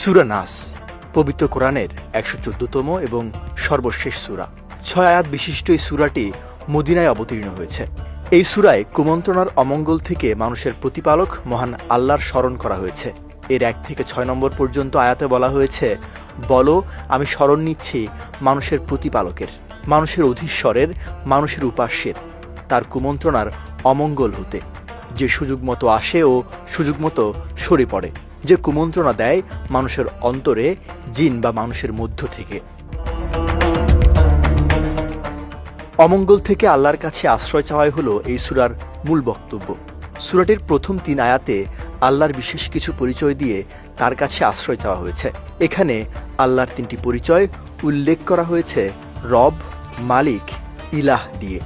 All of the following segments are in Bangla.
সূরা নাস পবিত্র কোরআনের ১১৪তম এবং সর্বশেষ সূরা। ৬ আয়াত বিশিষ্ট এই সূরাটি মদিনায় অবতীর্ণ হয়েছে। এই সূরায় কুমন্ত্রণার অমঙ্গল থেকে মানুষের প্রতিপালক মহান আল্লাহর স্মরণ করা হয়েছে। এর ১ থেকে ৬ নম্বর পর্যন্ত আয়াতে বলা হয়েছে, বলো আমি স্মরণ নিচ্ছি মানুষের প্রতিপালকের, মানুষের অধীশ্বরের, মানুষের উপাস্যের, তার কুমন্ত্রণার অমঙ্গল হতে, যে সুযোগ মতো আসে ও সুযোগ মতো সরে পড়ে, যে কুমন্ত্রণা দেয় মানুষের অন্তরে, জিন বা মানুষের মধ্য থেকে। অমঙ্গল থেকে আল্লাহর কাছে আশ্রয় চাওয়াই হলো এই সূরার মূল বক্তব্য। সূরাটির প্রথম ৩ আয়াতে আল্লাহর বিশেষ কিছু পরিচয় দিয়ে তার কাছে আশ্রয় চাওয়া হয়েছে। এখানে আল্লাহর ৩টি পরিচয় উল্লেখ করা হয়েছে রব, মালিক, ইলাহ দিয়ে।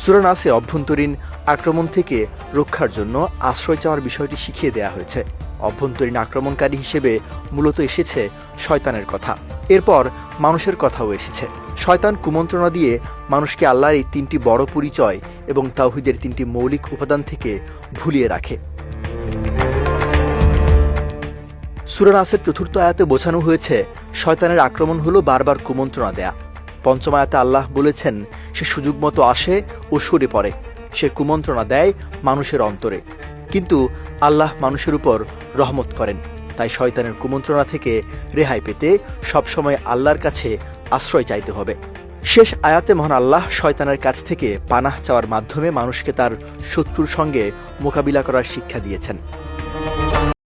সূরা নাসে অভ্যন্তরীণ আক্রমণ থেকে রক্ষার জন্য আশ্রয় চাওয়ার বিষয়টি শিখিয়ে দেয়া হয়েছে। অভ্যন্তরীণ আক্রমণকারী হিসেবে মূলত এসেছে শয়তানের কথা, এরপর মানুষের কথাও এসেছে। শয়তান কুমন্ত্রণা দিয়ে মানুষকে আল্লাহর এই ৩টি বড় পরিচয় এবং তাওহীদের ৩টি মৌলিক উপাদান থেকে ভুলিয়ে রাখে। সূরা নাসের ৪র্থ আয়াতে বোঝানো হয়েছে শয়তানের আক্রমণ হলো বারবার কুমন্ত্রণা দেয়া। ৫ম আয়াতে আল্লাহ বলেছেন সে সুযোগ মতো আসে ও সরে পড়ে, সে কুমন্ত্রণা দেয় মানুষের অন্তরে। কিন্তু আল্লাহ মানুষের উপর রহমত করেন, তাই শয়তানের কুমন্ত্রণা থেকে রেহাই পেতে সবসময় আল্লাহর কাছে আশ্রয় চাইতে হবে। শেষ আয়াতে মহান আল্লাহ শয়তানের কাছ থেকে পানাহ চাওয়ার মাধ্যমে মানুষকে তার শত্রুর সঙ্গে মোকাবিলা করার শিক্ষা দিয়েছেন।